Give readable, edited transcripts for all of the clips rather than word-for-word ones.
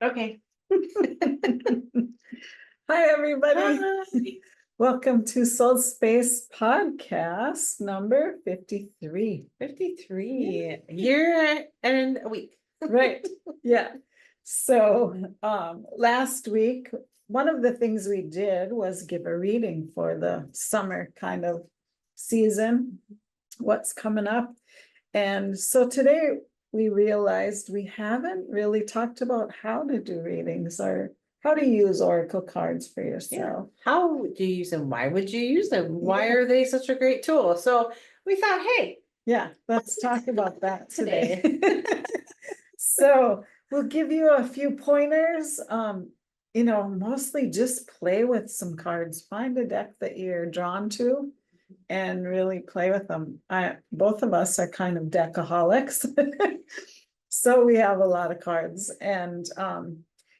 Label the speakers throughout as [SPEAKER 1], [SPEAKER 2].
[SPEAKER 1] Okay.
[SPEAKER 2] Hi, everybody.
[SPEAKER 1] Hi.
[SPEAKER 2] Welcome to SoulSpace podcast number 53.
[SPEAKER 1] 53 year and a week.
[SPEAKER 2] Right. Yeah. So last week, one of the things we did was give a reading for the summer kind of season, what's coming up. And so today we realized we haven't really talked about how to do readings or how to use oracle cards for
[SPEAKER 1] Yeah.
[SPEAKER 2] yourself.
[SPEAKER 1] How do you use them? Why would you use them? Why
[SPEAKER 2] Yeah.
[SPEAKER 1] are they such a great tool? So we thought, hey,
[SPEAKER 2] Yeah, let's talk about that today.
[SPEAKER 1] today.
[SPEAKER 2] So we'll give you a few pointers. Mostly just play with some cards. Find a deck that you're drawn to and really play with them. Both of us are kind of deckaholics. So we have a lot of cards, and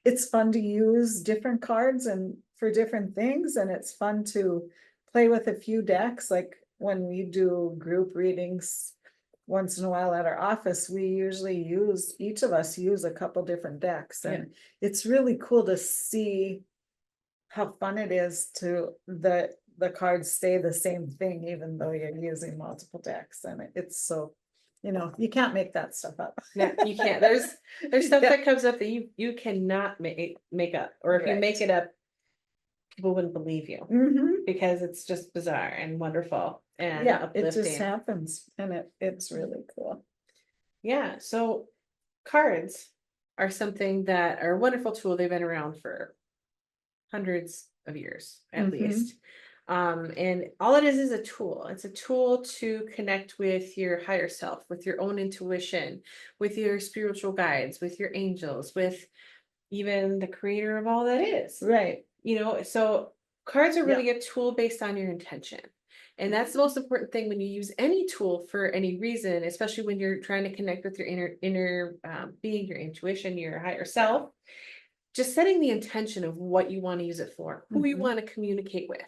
[SPEAKER 2] it's fun to use different cards and for different things, and it's fun to play with a few decks. Like when we do group readings once in a while at our office, we usually each of us use a couple different decks, and it's really cool to see how fun it is to the cards stay the same thing even though you're using multiple decks, and it's so you can't make that stuff up.
[SPEAKER 1] No, you can't. There's stuff
[SPEAKER 2] Yeah.
[SPEAKER 1] that comes up that you cannot make up, or if you make
[SPEAKER 2] Right.
[SPEAKER 1] it up, people wouldn't believe you
[SPEAKER 2] Mhm.
[SPEAKER 1] because it's just bizarre and wonderful and
[SPEAKER 2] Yeah, it just
[SPEAKER 1] uplifting.
[SPEAKER 2] happens, and it's really cool.
[SPEAKER 1] Yeah, so cards are something that are a wonderful tool. They've been around for hundreds of years at least. And all it is a tool. It's a tool to connect with your higher self, with your own intuition, with your spiritual guides, with your angels, with even the creator of all that is.
[SPEAKER 2] Right.
[SPEAKER 1] So cards are
[SPEAKER 2] Yeah.
[SPEAKER 1] really a tool based on your intention. And that's the most important thing when you use any tool for any reason, especially when you're trying to connect with your inner being, your intuition, your higher self. Just setting the intention of what you want to use it for, who you
[SPEAKER 2] Mhm.
[SPEAKER 1] want to communicate with.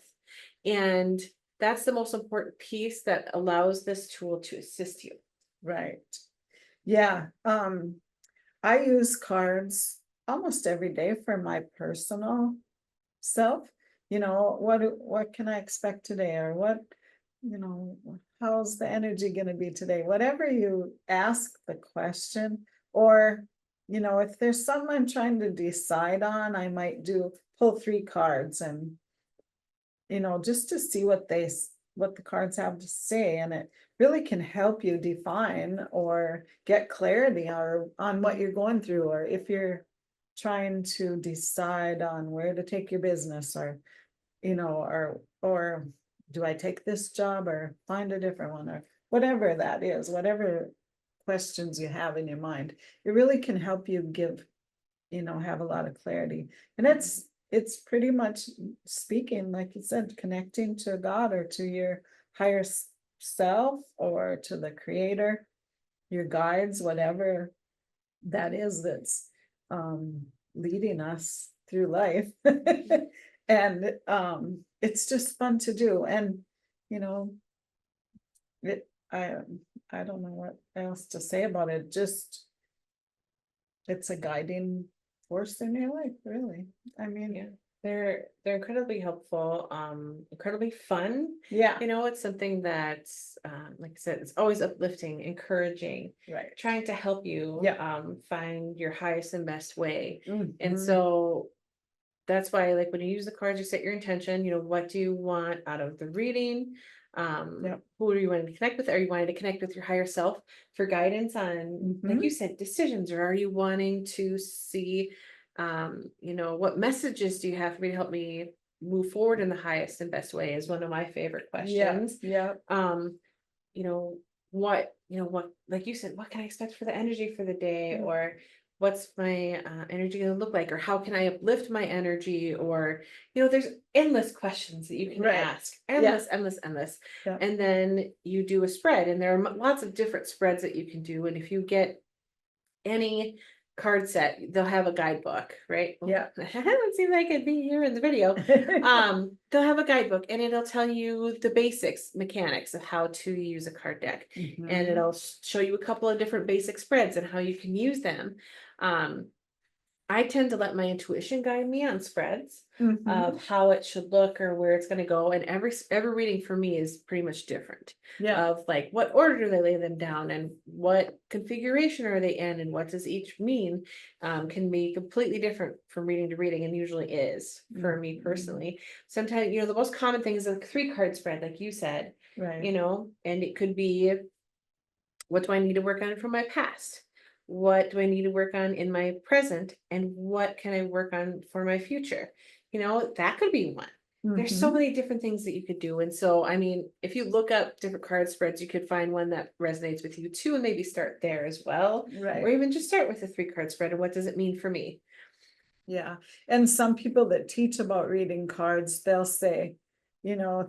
[SPEAKER 1] And that's the most important piece that allows this tool to assist you.
[SPEAKER 2] Right. Yeah. I use cards almost every day for my personal self. What can I expect today, or you know, how's the energy going to be today? Whatever you ask the question, or if there's something I'm trying to decide on, I might pull three cards and just to see what the cards have to say, and it really can help you define or get clarity on what you're going through, or if you're trying to decide on where to take your business, or do I take this job or find a different one, or whatever that is, whatever questions you have in your mind. It really can help you have a lot of clarity. And it's pretty much speaking, like you said, connecting to God or to your higher self or to the creator, your guides, whatever that is that's leading us through life. And it's just fun to do. And you know, it I don't know what else to say about it. Just it's a guiding force in your life, really. I mean,
[SPEAKER 1] Yeah. They're incredibly helpful, incredibly fun.
[SPEAKER 2] yeah,
[SPEAKER 1] It's something that's like I said, it's always uplifting, encouraging,
[SPEAKER 2] right.
[SPEAKER 1] trying to help you
[SPEAKER 2] Yeah.
[SPEAKER 1] find your highest and best way. And
[SPEAKER 2] Mhm.
[SPEAKER 1] so that's why, like, when you use the cards, you set your intention, what do you want out of the reading?
[SPEAKER 2] Yep.
[SPEAKER 1] Who are you wanting to connect with? Are you wanting to connect with your higher self for guidance on, like you
[SPEAKER 2] Mhm.
[SPEAKER 1] said, decisions, or are you wanting to see, what messages do you have for me to help me move forward in the highest and best way is one of my favorite
[SPEAKER 2] Yeah,
[SPEAKER 1] questions.
[SPEAKER 2] yeah,
[SPEAKER 1] Um, what, like you said, what can I expect for the energy for the day?
[SPEAKER 2] yeah.
[SPEAKER 1] Or what's my energy going to look like? Or how can I uplift my energy? Or, there's endless questions that you can
[SPEAKER 2] Right.
[SPEAKER 1] ask,
[SPEAKER 2] Yeah,
[SPEAKER 1] endless, endless, endless.
[SPEAKER 2] yeah.
[SPEAKER 1] And then you do a spread, and there are lots of different spreads that you can do. And if you get any card set, they'll have a guidebook, right?
[SPEAKER 2] Yeah.
[SPEAKER 1] It seems like it'd be here in the video. They'll have a guidebook, and it'll tell you the basics mechanics of how to use a card deck. And
[SPEAKER 2] Mhm.
[SPEAKER 1] it'll show you a couple of different basic spreads and how you can use them. Um, I tend to let my intuition guide me on spreads
[SPEAKER 2] Mhm.
[SPEAKER 1] of how it should look or where it's going to go. And every reading for me is pretty much different
[SPEAKER 2] Yeah,
[SPEAKER 1] of like what order do they lay them down and what configuration are they in and what does each mean, can be completely different from reading to reading and usually is for me
[SPEAKER 2] Mhm.
[SPEAKER 1] personally. Sometimes, the most common thing is a 3 card spread, like you said,
[SPEAKER 2] right.
[SPEAKER 1] and it could be, what do I need to work on from my past? What do I need to work on in my present? And what can I work on for my future? That could be one. There's so
[SPEAKER 2] Mhm.
[SPEAKER 1] many different things that you could do. And so, I mean, if you look up different card spreads, you could find one that resonates with you too, and maybe start there as well. Or
[SPEAKER 2] Right.
[SPEAKER 1] even just start with a 3 card spread. And what does it mean for me?
[SPEAKER 2] Yeah. And some people that teach about reading cards, they'll say,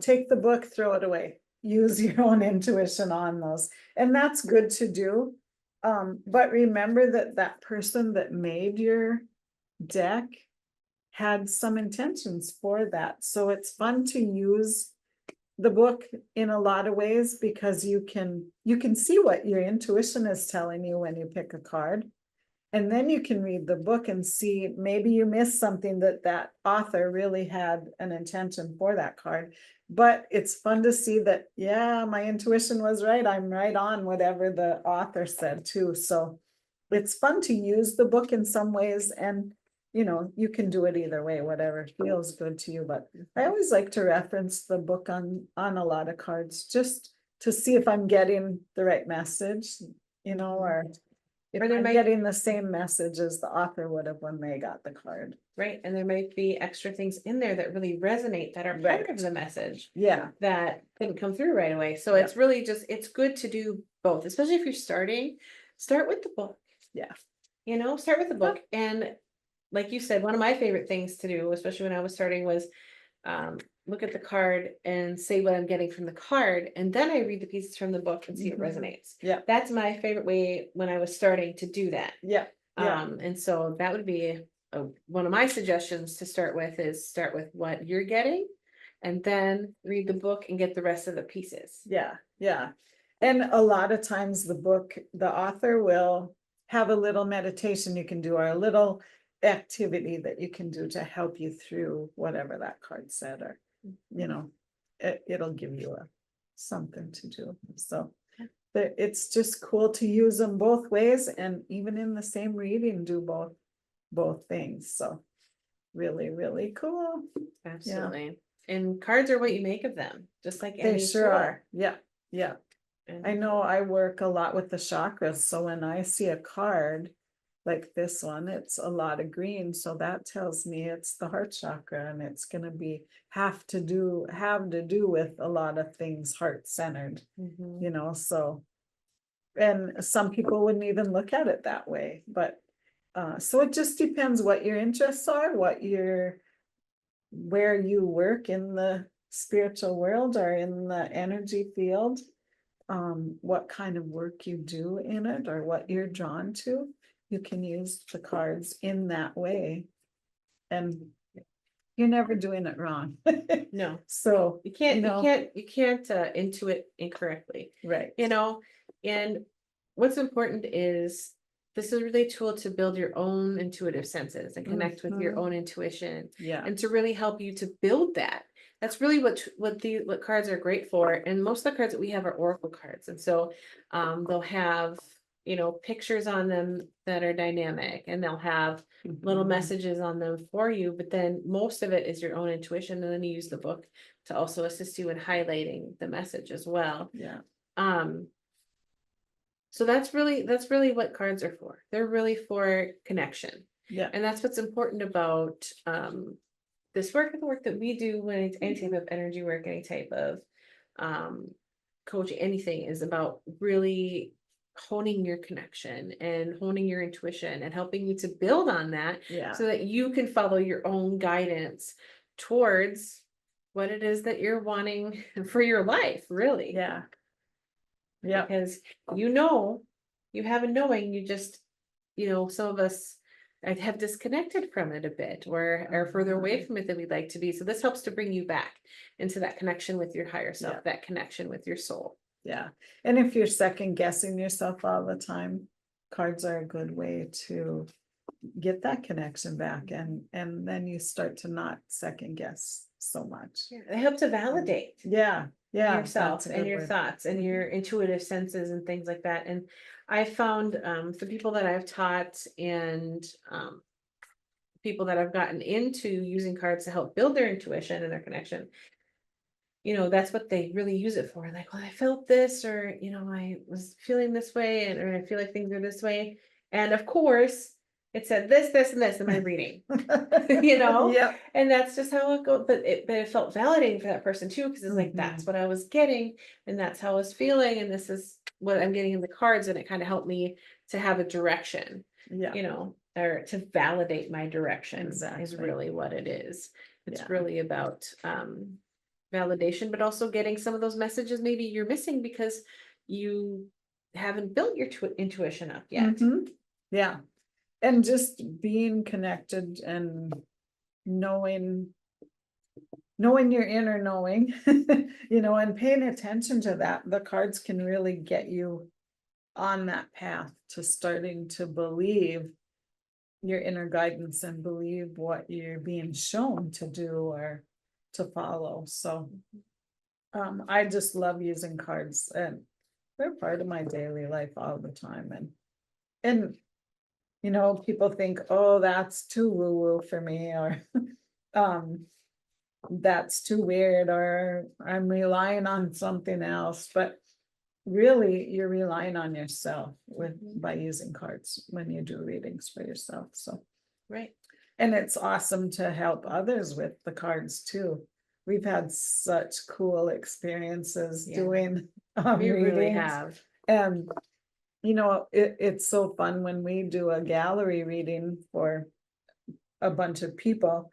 [SPEAKER 2] take the book, throw it away. Use your own intuition on those. And that's good to do. But remember that that person that made your deck had some intentions for that. So it's fun to use the book in a lot of ways because you can see what your intuition is telling you when you pick a card. And then you can read the book and see maybe you missed something that author really had an intention for that card. But it's fun to see that, yeah, my intuition was right. I'm right on whatever the author said too. So it's fun to use the book in some ways, and you can do it either way, whatever feels good to you. But I always like to reference the book on a lot of cards just to see if I'm getting the right message, or if
[SPEAKER 1] Or there
[SPEAKER 2] I'm
[SPEAKER 1] might
[SPEAKER 2] getting the same message as the author would have when they got the card.
[SPEAKER 1] Right. And there might be extra things in there that really resonate that are part
[SPEAKER 2] Right.
[SPEAKER 1] of the message
[SPEAKER 2] Yeah,
[SPEAKER 1] that didn't come through right away. So
[SPEAKER 2] Yeah.
[SPEAKER 1] it's really it's good to do both, especially if you're starting, start with the book.
[SPEAKER 2] Yeah.
[SPEAKER 1] Start with the book. And like you said, one of my favorite things to do, especially when I was starting, was look at the card and say what I'm getting from the card. And then I read the pieces from the book and see it
[SPEAKER 2] Mhm.
[SPEAKER 1] resonates.
[SPEAKER 2] Yeah.
[SPEAKER 1] That's my favorite way when I was starting to do that.
[SPEAKER 2] Yeah. Yeah.
[SPEAKER 1] And so that would be one of my suggestions to start with, is start with what you're getting and then read the book and get the rest of the pieces.
[SPEAKER 2] Yeah. Yeah. And a lot of times the author will have a little meditation you can do, or a little activity that you can do to help you through whatever that card said, or, it'll give you something to do. So it's just cool to use them both ways, and even in the same reading, do both things. So really, really cool.
[SPEAKER 1] Absolutely. And cards are what you make of them, just like
[SPEAKER 2] They
[SPEAKER 1] any
[SPEAKER 2] sure
[SPEAKER 1] tool.
[SPEAKER 2] are. Yeah. Yeah. I
[SPEAKER 1] And
[SPEAKER 2] know I work a lot with the chakras. So when I see a card like this one, it's a lot of green. So that tells me it's the heart chakra, and it's going to have to do with a lot of things heart centered,
[SPEAKER 1] mhm.
[SPEAKER 2] so, and some people wouldn't even look at it that way, but so it just depends what your interests are, where you work in the spiritual world or in the energy field, what kind of work you do in it or what you're drawn to. You can use the cards in that way, and you're never doing it wrong.
[SPEAKER 1] No,
[SPEAKER 2] So,
[SPEAKER 1] you can't intuit incorrectly.
[SPEAKER 2] right.
[SPEAKER 1] And what's important is this is really a tool to build your own intuitive senses and connect with your
[SPEAKER 2] Mhm.
[SPEAKER 1] own intuition,
[SPEAKER 2] Yeah.
[SPEAKER 1] and to really help you to build that. That's really what cards are great for. And most of the cards that we have are oracle cards. And so they'll have, pictures on them that are dynamic, and they'll have little
[SPEAKER 2] Mhm.
[SPEAKER 1] messages on them for you, but then most of it is your own intuition, and then you use the book to also assist you in highlighting the message as well.
[SPEAKER 2] Yeah.
[SPEAKER 1] um so that's really what cards are for. They're really for connection.
[SPEAKER 2] Yeah.
[SPEAKER 1] And that's what's important about this work, and the work that we do, when it's any type of energy work, any type of um coaching, anything is about really honing your connection and honing your intuition and helping you to build on that,
[SPEAKER 2] Yeah.
[SPEAKER 1] so that you can follow your own guidance towards what it is that you're wanting for your life, really.
[SPEAKER 2] Yeah. Yeah.
[SPEAKER 1] Because you have a knowing, you just, some of us have disconnected from it a bit, or are further away from it than we'd like to be. So this helps to bring you back into that connection with your higher self,
[SPEAKER 2] Yeah.
[SPEAKER 1] that connection with your soul.
[SPEAKER 2] Yeah. And if you're second guessing yourself all the time, cards are a good way to get that connection back, and then you start to not second guess so much.
[SPEAKER 1] Yeah, they help to validate
[SPEAKER 2] Yeah,
[SPEAKER 1] yourself
[SPEAKER 2] that's a
[SPEAKER 1] and
[SPEAKER 2] good
[SPEAKER 1] your
[SPEAKER 2] word.
[SPEAKER 1] thoughts and your intuitive senses and things like that. And I found the people that I've taught and people that I've gotten into using cards to help build their intuition and their connection, that's what they really use it for. Like, well, I felt this, or, I was feeling this way, and or I feel like things are this way. And of course, it said this, this, and this in my reading,
[SPEAKER 2] Yep.
[SPEAKER 1] and that's just how it goes. But it felt validating for that person too, because it's like, that's what I was getting, and that's how I was feeling, and this is what I'm getting in the cards, and it kind of helped me to have a direction,
[SPEAKER 2] Yeah,
[SPEAKER 1] or to validate my direction is
[SPEAKER 2] exactly.
[SPEAKER 1] really what it is. It's
[SPEAKER 2] Yeah.
[SPEAKER 1] really about validation, but also getting some of those messages maybe you're missing because you haven't built your intuition up yet.
[SPEAKER 2] Mhm. Yeah, and just being connected and knowing your inner knowing, and paying attention to that. The cards can really get you on that path to starting to believe your inner guidance and believe what you're being shown to do or to follow. So I just love using cards, and they're part of my daily life all the time. And people think, oh, that's too woo-woo for me, or that's too weird, or I'm relying on something else. But really, you're relying on yourself by using cards when you do readings for yourself. So
[SPEAKER 1] Right.
[SPEAKER 2] and it's awesome to help others with the cards too. We've had such cool experiences doing
[SPEAKER 1] We really
[SPEAKER 2] readings.
[SPEAKER 1] have.
[SPEAKER 2] And it's so fun when we do a gallery reading for a bunch of people.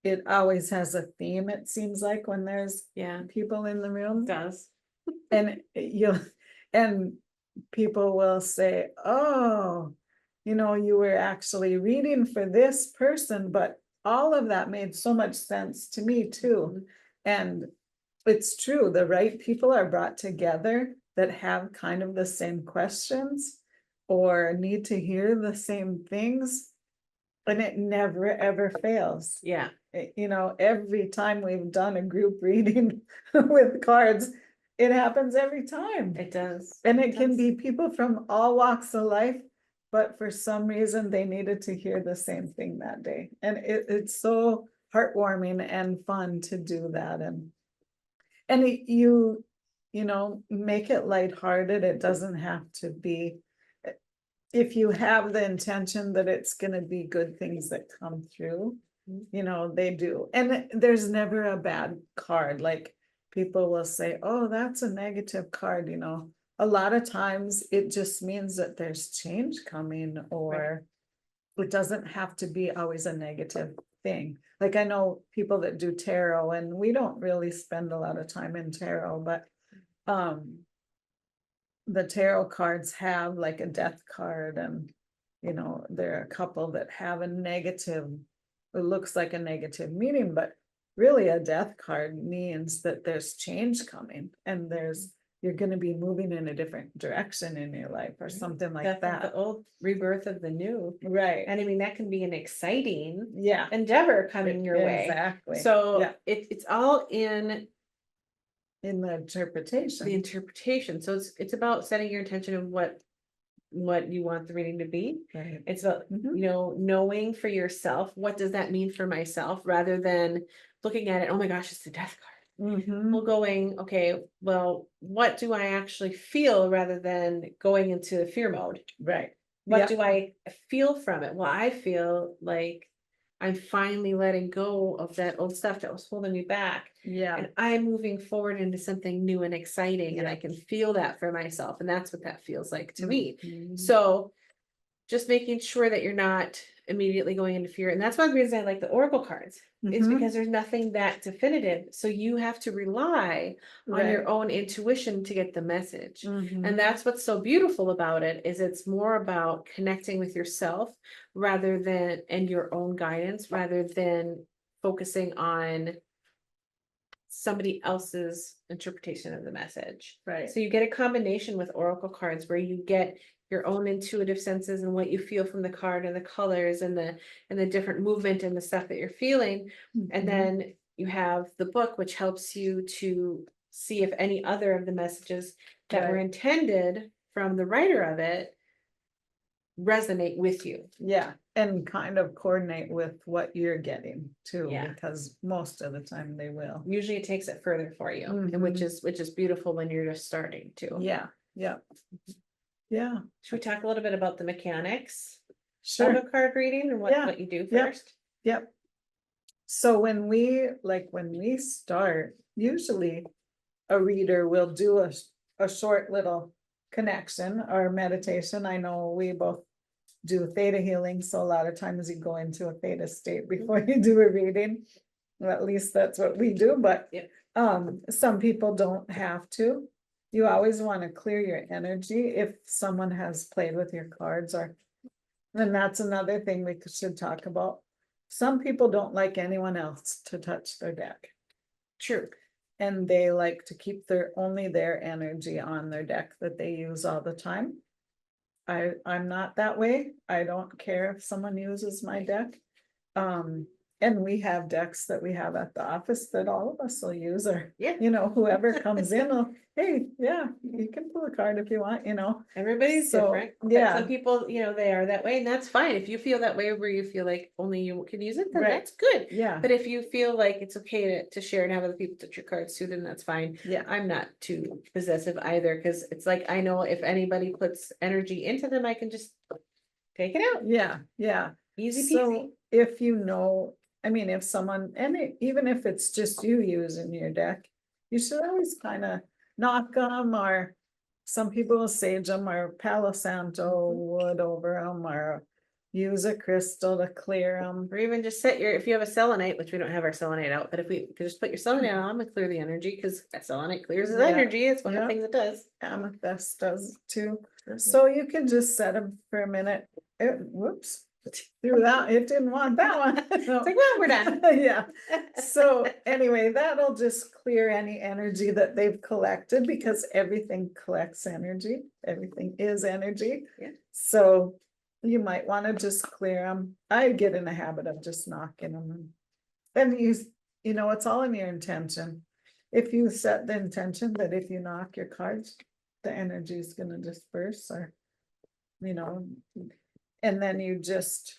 [SPEAKER 2] It always has a theme, it seems like, when there's people in the room.
[SPEAKER 1] It does.
[SPEAKER 2] And and people will say, oh, you were actually reading for this person, but all of that made so much sense to me too. And it's true, the right people are brought together that have kind of the same questions or need to hear the same things, and it never ever fails.
[SPEAKER 1] Yeah.
[SPEAKER 2] Every time we've done a group reading with cards, it happens every time.
[SPEAKER 1] It does.
[SPEAKER 2] And it can be people from all walks of life, but for some reason they needed to hear the same thing that day. And it's so heartwarming and fun to do that. And you make it lighthearted. It doesn't have to be, if you have the intention that it's going to be good things that come through, they do. And there's never a bad card. Like, people will say, oh, that's a negative card. A lot of times it just means that there's change coming, or it doesn't have to be always a negative thing. Like, I know people that do tarot, and we don't really spend a lot of time in tarot, but the tarot cards have like a death card, and there are a couple that have a negative, it looks like a negative meaning, but really a death card means that there's change coming, and you're going to be moving in a different direction in your life, or something like
[SPEAKER 1] Death of
[SPEAKER 2] that.
[SPEAKER 1] the old, rebirth of the new.
[SPEAKER 2] Right.
[SPEAKER 1] And I mean, that can be an exciting
[SPEAKER 2] Yeah.
[SPEAKER 1] endeavor coming your way.
[SPEAKER 2] Exactly.
[SPEAKER 1] So
[SPEAKER 2] Yeah.
[SPEAKER 1] it's all in
[SPEAKER 2] the interpretation.
[SPEAKER 1] So it's about setting your intention of what you want the reading to be.
[SPEAKER 2] Right.
[SPEAKER 1] It's about knowing for yourself, what does that mean for myself, rather than looking at it, oh my gosh, it's the death card. Well, going, okay, well, what do I actually feel, rather than going into fear mode?
[SPEAKER 2] Right.
[SPEAKER 1] What do I feel from it? Well, I feel like I'm finally letting go of that old stuff that was holding me back.
[SPEAKER 2] Yeah.
[SPEAKER 1] And I'm moving forward into something new and exciting, and I can feel that for myself. And that's what that feels like to me. So just making sure that you're not immediately going into fear. And that's one reason I like the Oracle cards, is because there's nothing that definitive. So you have to rely on your own intuition to get the message. And that's what's so beautiful about it, is it's more about connecting with yourself rather than, and your own guidance, rather than focusing on somebody else's interpretation of the message.
[SPEAKER 2] Right.
[SPEAKER 1] So you get a combination with Oracle cards where you get your own intuitive senses and what you feel from the card and the colors and the different movement and the stuff that you're feeling. And
[SPEAKER 2] Mhm.
[SPEAKER 1] then you have the book, which helps you to see if any other of the messages that were
[SPEAKER 2] Right.
[SPEAKER 1] intended from the writer of it resonate with you.
[SPEAKER 2] Yeah, and kind of coordinate with what you're getting too,
[SPEAKER 1] Yeah.
[SPEAKER 2] because most of the time they will.
[SPEAKER 1] Usually it takes it further for you, and which is beautiful when you're just starting to.
[SPEAKER 2] Yeah, yeah. Yeah,
[SPEAKER 1] Should we talk a little bit about the mechanics of
[SPEAKER 2] sure.
[SPEAKER 1] a card reading and
[SPEAKER 2] Yeah,
[SPEAKER 1] what you do
[SPEAKER 2] yep.
[SPEAKER 1] first?
[SPEAKER 2] Yep. So when we start, usually a reader will do a short little connection or meditation. I know we both do theta healing, so a lot of times you go into a theta state before you do a reading. Well, at least that's what we do, but
[SPEAKER 1] Yep.
[SPEAKER 2] some people don't have to. You always want to clear your energy if someone has played with your cards, or and that's another thing we should talk about. Some people don't like anyone else to touch their deck,
[SPEAKER 1] True.
[SPEAKER 2] and they like to keep only their energy on their deck that they use all the time. I'm not that way. I don't care if someone uses my deck. And we have decks that we have at the office that all of us will use, or,
[SPEAKER 1] Yeah.
[SPEAKER 2] whoever comes in will, hey, yeah, you can pull a card if you want,
[SPEAKER 1] Everybody's
[SPEAKER 2] So,
[SPEAKER 1] different. But
[SPEAKER 2] yeah.
[SPEAKER 1] some people, they are that way, and that's fine. If you feel that way where you feel like only you can use it, then
[SPEAKER 2] Right.
[SPEAKER 1] that's good.
[SPEAKER 2] Yeah,
[SPEAKER 1] But if you feel like it's okay to share and have other people touch your cards too, then that's fine.
[SPEAKER 2] yeah,
[SPEAKER 1] I'm not too possessive either, because it's like I know if anybody puts energy into them, I can just take it out.
[SPEAKER 2] yeah, yeah.
[SPEAKER 1] Easy peasy.
[SPEAKER 2] So if if someone, even if it's just you using your deck, you should always kind of knock them, or some people will sage them, or Palo Santo wood over them, or use a crystal to clear them.
[SPEAKER 1] Or even just if you have a selenite, which we don't have our selenite out, but if we could just put your selenite on and clear the energy, because selenite clears the
[SPEAKER 2] Yeah,
[SPEAKER 1] energy. It's one of
[SPEAKER 2] yeah.
[SPEAKER 1] the things it does.
[SPEAKER 2] Amethyst does too.
[SPEAKER 1] Mhm.
[SPEAKER 2] So you can just set them for a minute. Whoops, through that, it didn't want that one.
[SPEAKER 1] It's like, well, we're done.
[SPEAKER 2] Yeah. So anyway, that'll just clear any energy that they've collected, because everything collects energy. Everything is energy.
[SPEAKER 1] Yeah.
[SPEAKER 2] So you might want to just clear them. I get in the habit of just knocking them. Then it's all in your intention. If you set the intention that if you knock your cards, the energy is going to disperse, or, and then you just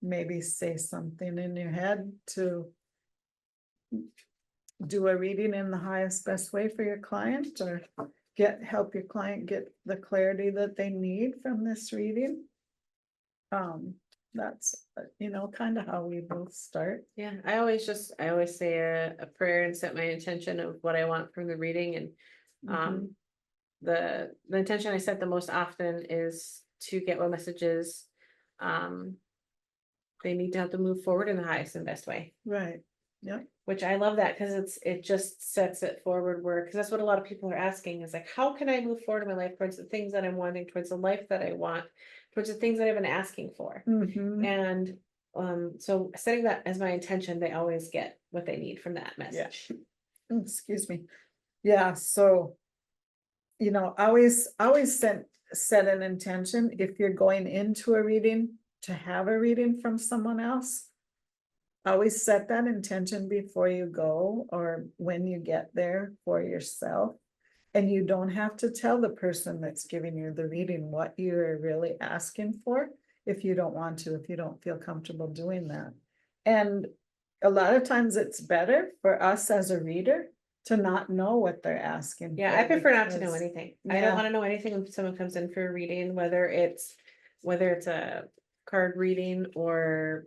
[SPEAKER 2] maybe say something in your head to do a reading in the highest best way for your client, or help your client get the clarity that they need from this reading. That's kind of how we both start.
[SPEAKER 1] Yeah, I always say a prayer and set my intention of what I want from the reading, and
[SPEAKER 2] Mhm.
[SPEAKER 1] the intention I set the most often is to get what messages they need to have to move forward in the highest and best way.
[SPEAKER 2] Right. Yeah.
[SPEAKER 1] Which I love that, because it just sets it forward, because that's what a lot of people are asking, is like, how can I move forward in my life towards the things that I'm wanting, towards the life that I want, towards the things that I've been asking for.
[SPEAKER 2] Mhm.
[SPEAKER 1] And so setting that as my intention, they always get what they need from that message.
[SPEAKER 2] Excuse me. Yeah, so always set an intention if you're going into a reading to have a reading from someone else. Always set that intention before you go, or when you get there, for yourself. And you don't have to tell the person that's giving you the reading what you're really asking for, if you don't want to, if you don't feel comfortable doing that. And a lot of times it's better for us as a reader to not know what they're asking.
[SPEAKER 1] Yeah,
[SPEAKER 2] for,
[SPEAKER 1] I prefer not to know
[SPEAKER 2] because-
[SPEAKER 1] anything. I
[SPEAKER 2] Yeah.
[SPEAKER 1] don't want to know anything when someone comes in for a reading, whether it's a card reading, or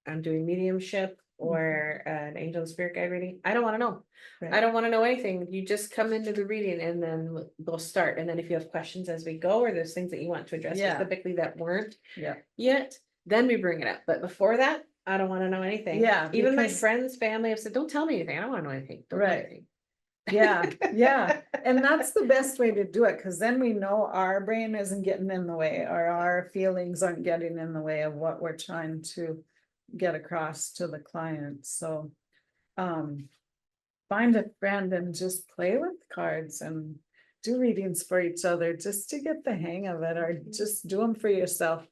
[SPEAKER 1] I'm doing mediumship, or an angel and spirit guide reading. I don't want to know.
[SPEAKER 2] Right.
[SPEAKER 1] I don't want to know anything. You just come into the reading, and then we'll start. And then if you have questions as we go, or there's things that you want to address
[SPEAKER 2] Yeah.
[SPEAKER 1] specifically that weren't
[SPEAKER 2] Yeah.
[SPEAKER 1] yet, then we bring it up. But before that, I don't want to know anything.
[SPEAKER 2] Yeah,
[SPEAKER 1] Even my
[SPEAKER 2] because-
[SPEAKER 1] friends, family have said, don't tell me anything. I don't want to know anything. Don't tell me
[SPEAKER 2] Right.
[SPEAKER 1] anything.
[SPEAKER 2] Yeah, yeah, and that's the best way to do it, because then we know our brain isn't getting in the way, or our feelings aren't getting in the way of what we're trying to get across to the client. So find a friend and just play with cards, and do readings for each other just to get the hang of it, or just do them for yourself.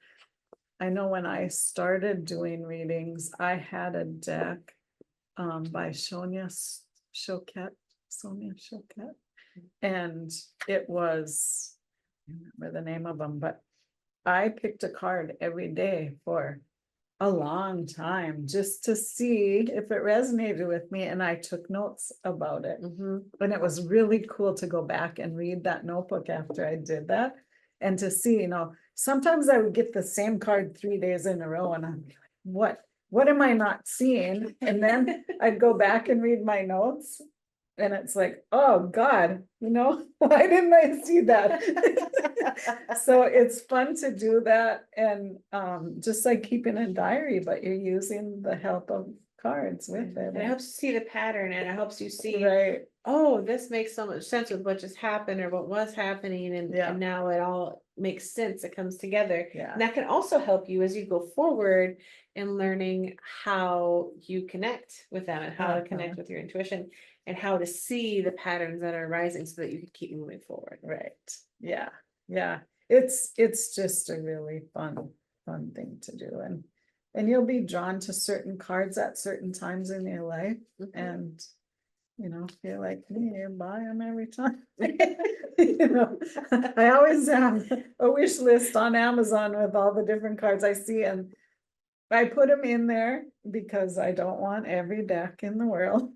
[SPEAKER 2] I know when I started doing readings, I had a deck by Sonia Choquette, and it was, I don't remember the name of them, but I picked a card every day for a long time just to see if it resonated with me, and I took notes about it. And it was really cool to go back and read that notebook after I did that, and to see, sometimes I would get the same card 3 days in a row, and I'm like, what am I not seeing? And then I'd go back and read my notes, and it's like, oh God, why didn't I see that? So it's fun to do that, and just like keeping a diary, but you're using the help of cards with it.
[SPEAKER 1] And it helps you see the pattern, and it helps you see,
[SPEAKER 2] Right.
[SPEAKER 1] oh, this makes so much sense with what just happened or what was happening, and now it all makes sense. It comes together.
[SPEAKER 2] Yeah.
[SPEAKER 1] And that can also help you as you go forward in learning how you connect with them, and how to connect with your intuition, and how to see the patterns that are arising so that you can keep moving forward.
[SPEAKER 2] Right. Yeah. Yeah. It's just a really fun thing to do. And you'll be drawn to certain cards at certain times in your life. And if you're like me, you buy them every time. I always have a wish list on Amazon with all the different cards I see, and I put them in there because I don't want every deck in the world.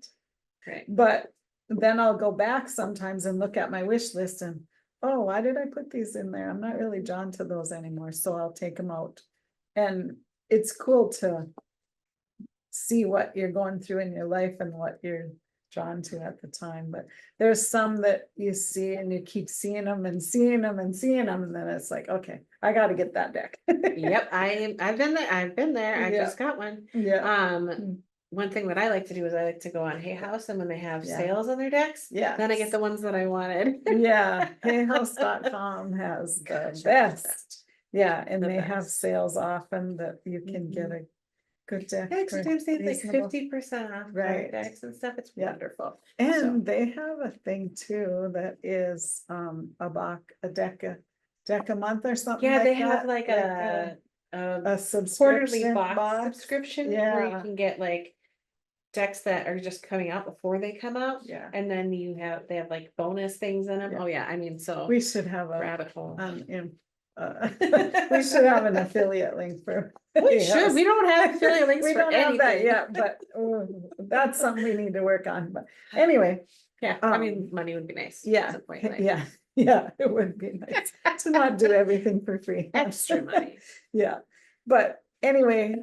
[SPEAKER 1] Right.
[SPEAKER 2] But then I'll go back sometimes and look at my wish list and, oh, why did I put these in there? I'm not really drawn to those anymore, so I'll take them out. And it's cool to see what you're going through in your life and what you're drawn to at the time. But there's some that you see and you keep seeing them and seeing them and seeing them, and then it's like, okay, I got to get that deck.
[SPEAKER 1] Yep, I've been there. I
[SPEAKER 2] Yeah.
[SPEAKER 1] just got one.
[SPEAKER 2] Yeah.
[SPEAKER 1] One thing that I like to do is I like to go on Hay House, and when they have
[SPEAKER 2] Yeah.
[SPEAKER 1] sales on their decks,
[SPEAKER 2] Yeah.
[SPEAKER 1] then I get the ones that I wanted.
[SPEAKER 2] Yeah, hayhouse.com has the best. Yeah, and they have sales often that you can get a good deck.
[SPEAKER 1] Yeah,
[SPEAKER 2] for
[SPEAKER 1] sometimes they have like
[SPEAKER 2] reasonable.
[SPEAKER 1] 50% off
[SPEAKER 2] Right.
[SPEAKER 1] decks and stuff. It's
[SPEAKER 2] Yeah.
[SPEAKER 1] wonderful.
[SPEAKER 2] And they have a thing too that is a deck a month or something.
[SPEAKER 1] Yeah,
[SPEAKER 2] like
[SPEAKER 1] they have
[SPEAKER 2] that,
[SPEAKER 1] like a
[SPEAKER 2] quarterly
[SPEAKER 1] quarterly box subscription where you
[SPEAKER 2] Yeah.
[SPEAKER 1] can get like decks that are just coming out before they come out.
[SPEAKER 2] Yeah.
[SPEAKER 1] And then they have like bonus things in them.
[SPEAKER 2] Yeah.
[SPEAKER 1] Oh yeah, I mean, so
[SPEAKER 2] We should have a
[SPEAKER 1] rabbit hole.
[SPEAKER 2] we should have an affiliate link for.
[SPEAKER 1] We should. We don't have affiliate links
[SPEAKER 2] We
[SPEAKER 1] for
[SPEAKER 2] don't have that
[SPEAKER 1] anything.
[SPEAKER 2] yet, but that's something we need to work on. But anyway,
[SPEAKER 1] Yeah, I mean, money would be nice.
[SPEAKER 2] yeah,
[SPEAKER 1] at some point in life.
[SPEAKER 2] yeah, it would be nice to not do everything for free.
[SPEAKER 1] Extra money.
[SPEAKER 2] Yeah, but anyway,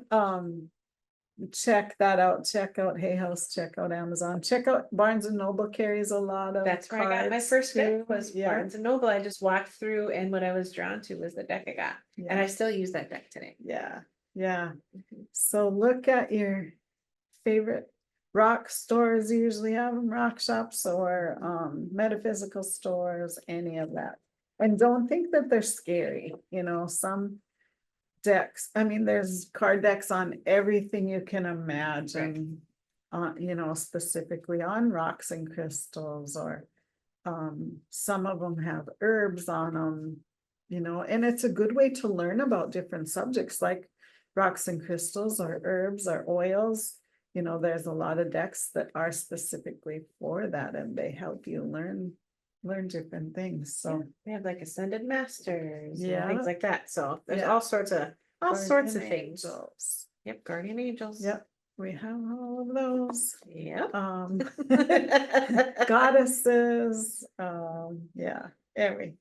[SPEAKER 2] check that out. Check out Hay House, check out Amazon, check out Barnes and Noble carries a lot of
[SPEAKER 1] That's where I got my
[SPEAKER 2] cards
[SPEAKER 1] first
[SPEAKER 2] too.
[SPEAKER 1] deck was
[SPEAKER 2] Yeah.
[SPEAKER 1] Barnes and Noble. I just walked through, and what I was drawn to was the deck I got.
[SPEAKER 2] Yeah.
[SPEAKER 1] And I still use that deck today.
[SPEAKER 2] Yeah, yeah. So look at your favorite rock stores, usually have them, rock shops or metaphysical stores, any of that. And don't think that they're scary, some decks, I mean, there's card decks on everything you can imagine. Specifically on rocks and crystals, or some of them have herbs on them, and it's a good way to learn about different subjects like rocks and crystals or herbs or oils. There's a lot of decks that are specifically for that, and they help you learn different things. So
[SPEAKER 1] they have like ascended masters,
[SPEAKER 2] Yeah.
[SPEAKER 1] and things like that. So there's
[SPEAKER 2] Yeah.
[SPEAKER 1] all sorts of
[SPEAKER 2] guardian
[SPEAKER 1] things.
[SPEAKER 2] angels.
[SPEAKER 1] Yep, guardian angels.
[SPEAKER 2] Yep, we have all of those.
[SPEAKER 1] Yep.
[SPEAKER 2] Goddesses, yeah, everything.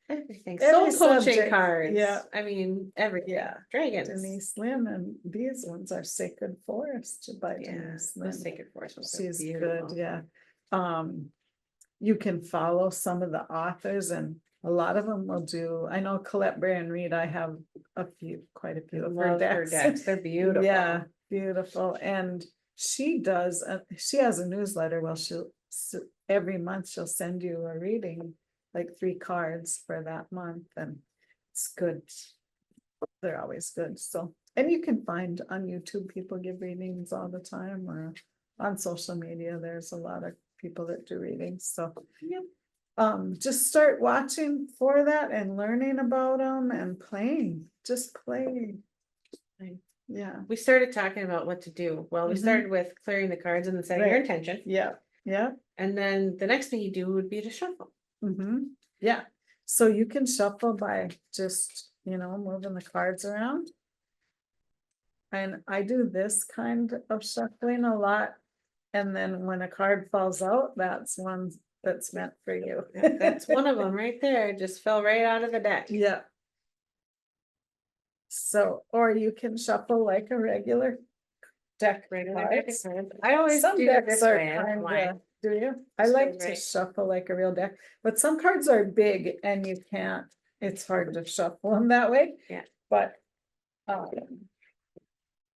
[SPEAKER 1] Everything.
[SPEAKER 2] Every
[SPEAKER 1] Soul coaching
[SPEAKER 2] subject,
[SPEAKER 1] cards.
[SPEAKER 2] yeah.
[SPEAKER 1] I mean, everything.
[SPEAKER 2] Yeah.
[SPEAKER 1] Dragons.
[SPEAKER 2] Denise Lynn, and these ones are Sacred Forest by
[SPEAKER 1] Yeah,
[SPEAKER 2] Denise
[SPEAKER 1] the
[SPEAKER 2] Lynn.
[SPEAKER 1] Sacred Forest ones are
[SPEAKER 2] She's
[SPEAKER 1] beautiful.
[SPEAKER 2] good, yeah. You can follow some of the authors, and a lot of them will do, I know Colette Baron Reed, I have quite a few of her
[SPEAKER 1] Love her
[SPEAKER 2] decks.
[SPEAKER 1] decks. They're beautiful.
[SPEAKER 2] Yeah, beautiful. And she has a newsletter. Well, every month she'll send you a reading, like 3 cards for that month, and it's good. They're always good. So, and you can find on YouTube, people give readings all the time, or on social media, there's a lot of people that do readings. So,
[SPEAKER 1] Yep.
[SPEAKER 2] just start watching for that and learning about them and playing, just play.
[SPEAKER 1] Right.
[SPEAKER 2] Yeah,
[SPEAKER 1] We started talking about what to do. Well, we
[SPEAKER 2] Mhm.
[SPEAKER 1] started with clearing the cards and then setting your
[SPEAKER 2] Right.
[SPEAKER 1] intention.
[SPEAKER 2] yeah, yeah.
[SPEAKER 1] And then the next thing you do would be to shuffle.
[SPEAKER 2] Yeah, so you can shuffle by just, moving the cards around. And I do this kind of shuffling a lot. And then when a card falls out, that's one that's meant for you.
[SPEAKER 1] Yeah, that's one of them right there. Just fell right out of the deck.
[SPEAKER 2] Yeah. So, or you can shuffle like a regular deck.
[SPEAKER 1] Regular deck of
[SPEAKER 2] cards.
[SPEAKER 1] cards. I always
[SPEAKER 2] Some
[SPEAKER 1] do it
[SPEAKER 2] decks
[SPEAKER 1] this
[SPEAKER 2] are
[SPEAKER 1] way. I don't know why.
[SPEAKER 2] kind of, do you? I
[SPEAKER 1] Just
[SPEAKER 2] like
[SPEAKER 1] feels
[SPEAKER 2] to
[SPEAKER 1] right.
[SPEAKER 2] shuffle like a real deck, but some cards are big and you can't, it's hard to shuffle them that way.
[SPEAKER 1] Yeah.
[SPEAKER 2] But,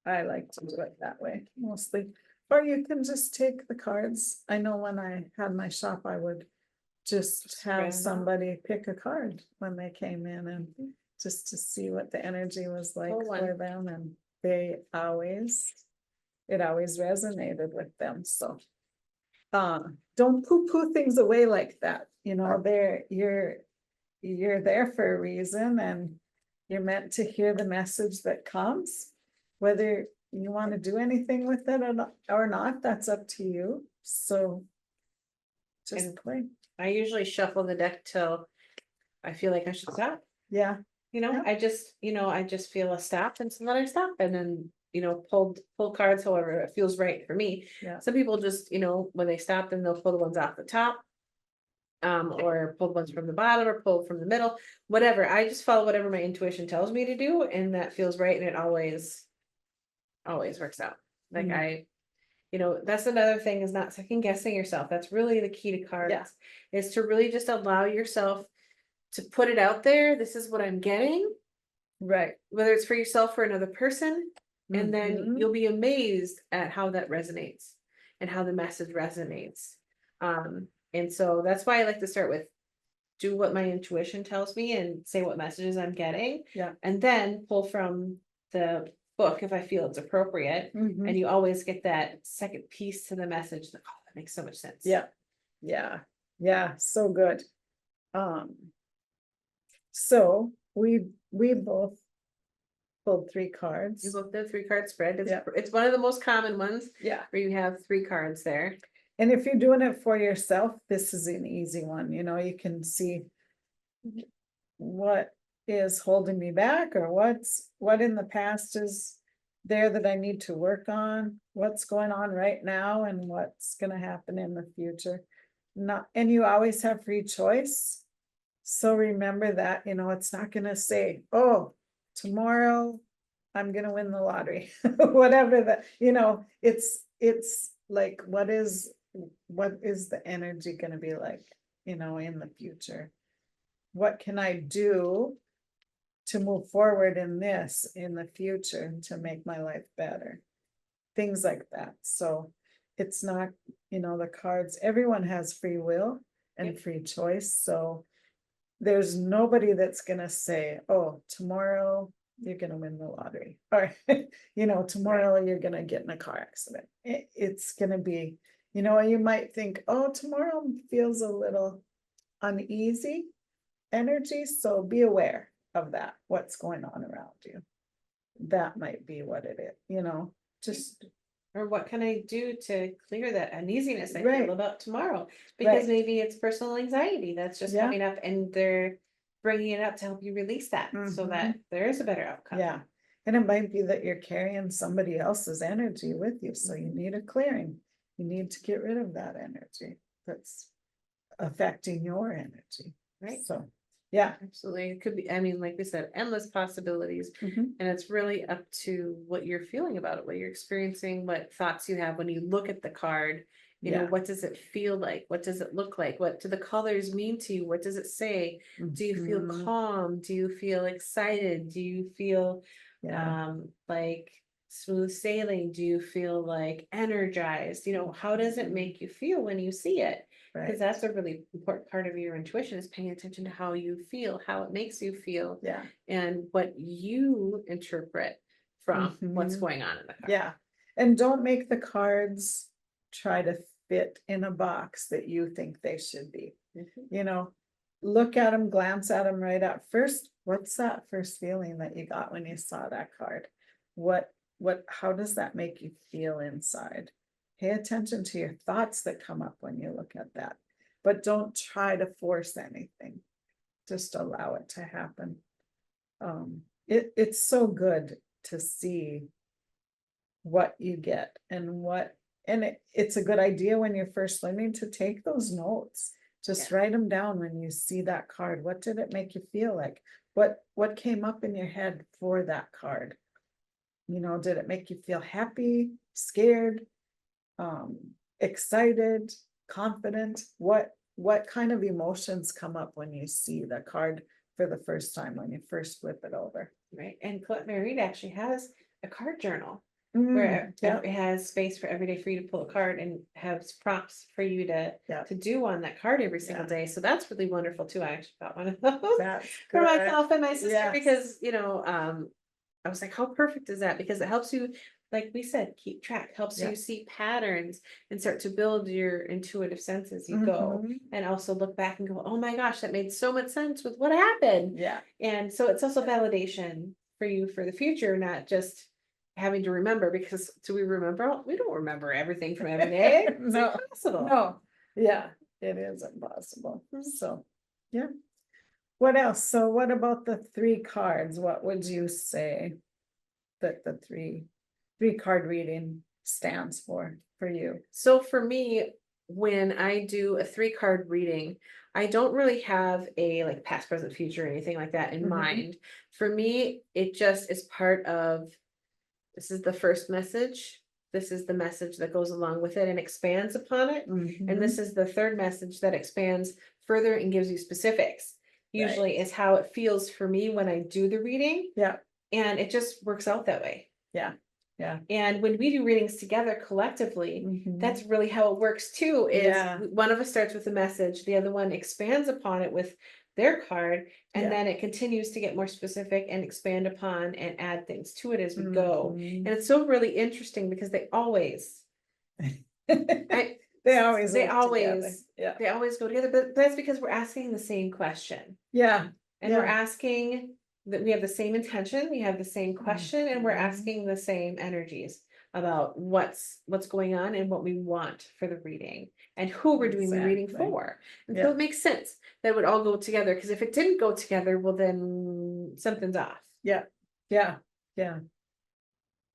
[SPEAKER 2] I like to do it that way mostly, or you can just take the cards. I know when I had my shop, I would just
[SPEAKER 1] Spread
[SPEAKER 2] have
[SPEAKER 1] 'em out.
[SPEAKER 2] somebody pick a card when they came in and just to see what the energy was like
[SPEAKER 1] Pull one.
[SPEAKER 2] for them, and it always resonated with them, so. Don't poo-poo things away like that, you're there for a reason, and you're meant to hear the message that comes. Whether you want to do anything with it or not, that's up to you, so. Just
[SPEAKER 1] And-
[SPEAKER 2] play,
[SPEAKER 1] I usually shuffle the deck till I feel like I should stop.
[SPEAKER 2] yeah. Yeah.
[SPEAKER 1] I just feel a stop, and so then I stop, and then, pull cards however it feels right for me.
[SPEAKER 2] Yeah.
[SPEAKER 1] Some people just, when they stop, then they'll pull the ones off the top. Or pull the ones from the bottom or pull from the middle, whatever. I just follow whatever my intuition tells me to do, and that feels right, and it always works out. Like
[SPEAKER 2] Mm.
[SPEAKER 1] that's another thing, is not second guessing yourself. That's really the key to cards.
[SPEAKER 2] Yeah.
[SPEAKER 1] Is to really just allow yourself to put it out there. This is what I'm getting,
[SPEAKER 2] Right.
[SPEAKER 1] whether it's for yourself or another person, and then
[SPEAKER 2] Mhm.
[SPEAKER 1] you'll be amazed at how that resonates and how the message resonates. And so that's why I like to start with do what my intuition tells me and say what messages I'm getting.
[SPEAKER 2] Yeah.
[SPEAKER 1] And then pull from the book if I feel it's appropriate.
[SPEAKER 2] Mhm.
[SPEAKER 1] And you always get that second piece to the message that, that makes so much sense.
[SPEAKER 2] Yeah, yeah, so good. So we both pulled 3
[SPEAKER 1] You
[SPEAKER 2] cards.
[SPEAKER 1] both did 3-card spread.
[SPEAKER 2] Yeah.
[SPEAKER 1] It's one of the most common ones
[SPEAKER 2] Yeah,
[SPEAKER 1] where you have 3 cards there.
[SPEAKER 2] and if you're doing it for yourself, this is an easy one, you can see what is holding me back, or what in the past is there that I need to work on, what's going on right now, and what's gonna happen in the future. And you always have free choice. So remember that, it's not gonna say, oh, tomorrow I'm gonna win the lottery, whatever it's like, what is the energy gonna be like, in the future? What can I do to move forward in the future to make my life better? Things like that. So it's not, the cards, everyone has free will and
[SPEAKER 1] Yep.
[SPEAKER 2] free choice. So there's nobody that's gonna say, oh, tomorrow you're gonna win the lottery, or tomorrow you're gonna get in a car accident. It's gonna be, you might think, oh, tomorrow feels a little uneasy energy, so be aware of that, what's going on around you. That might be what it is, just
[SPEAKER 1] Or what can I do to clear that uneasiness I
[SPEAKER 2] Right.
[SPEAKER 1] feel about tomorrow? Because
[SPEAKER 2] Right.
[SPEAKER 1] maybe it's personal anxiety that's just
[SPEAKER 2] Yeah.
[SPEAKER 1] coming up, and they're bringing it up to help you release that so that there is a better outcome.
[SPEAKER 2] Yeah, and it might be that you're carrying somebody else's energy with you, so you need a clearing. You need to get rid of that energy that's affecting your energy.
[SPEAKER 1] Right.
[SPEAKER 2] So, yeah.
[SPEAKER 1] Absolutely. It could be, I mean, like we said, endless possibilities.
[SPEAKER 2] Mhm.
[SPEAKER 1] And it's really up to what you're feeling about it, what you're experiencing, what thoughts you have when you look at the card.
[SPEAKER 2] Yeah.
[SPEAKER 1] What does it feel like? What does it look like? What do the colors mean to you? What does it say? Do you feel
[SPEAKER 2] Mhm.
[SPEAKER 1] calm? Do you feel excited? Do you feel
[SPEAKER 2] Yeah.
[SPEAKER 1] like smooth sailing? Do you feel like energized? How does it make you feel when you see it? Because
[SPEAKER 2] Right.
[SPEAKER 1] that's a really important part of your intuition, is paying attention to how you feel, how it makes you feel,
[SPEAKER 2] Yeah.
[SPEAKER 1] and what you interpret from what's
[SPEAKER 2] Mhm.
[SPEAKER 1] going on in the card.
[SPEAKER 2] Yeah, and don't make the cards try to fit in a box that you think they should be. you know, look at them, glance at them right at first. What's that first feeling that you got when you saw that card? How does that make you feel inside? Pay attention to your thoughts that come up when you look at that, but don't try to force anything. Just allow it to happen. It's so good to see what you get and it's a good idea when you're first learning to take those notes. Just write them down when you see that card. What did it make you feel like? What came up in your head for that card? You know, did it make you feel happy, scared, excited, confident? What kind of emotions come up when you see the card for the first time, when you first flip it over?
[SPEAKER 1] Right. And Colette Married actually has a card journal where it has space for every day for you to pull a card and has prompts for you to do on that card every single day. So that's really wonderful too. I actually got one of those for myself and my sister because, you know, I was like, how perfect is that? Because it helps you, like we said, keep track, helps you see patterns and start to build your intuitive sense as you go. And also look back and go, oh my gosh, that made so much sense with what happened. And so it's also validation for you for the future, not just having to remember, because do we remember? We don't remember everything from every day. It's impossible.
[SPEAKER 2] No. Yeah, it is impossible. So, yeah. What else? So what about the 3 cards? What would you say that the three card reading stands for you?
[SPEAKER 1] So for me, when I do a 3-card reading, I don't really have a like past, present, future, or anything like that in mind. For me, it just is part of, this is the first message. This is the message that goes along with it and expands upon it. And this is the third message that expands further and gives you specifics. Usually is how it feels for me when I do the reading. And it just works out that way. And when we do readings together collectively, that's really how it works too, is one of us starts with a message, the other one expands upon it with their card, and then it continues to get more specific and expand upon and add things to it as we go. And it's so really interesting because they always
[SPEAKER 2] they always
[SPEAKER 1] they always go together, but that's because we're asking the same question. And we're asking that we have the same intention, we have the same question, and we're asking the same energies about what's going on and what we want for the reading and who we're doing the reading for. And so it makes sense that it would all go together, because if it didn't go together, well, then something's off.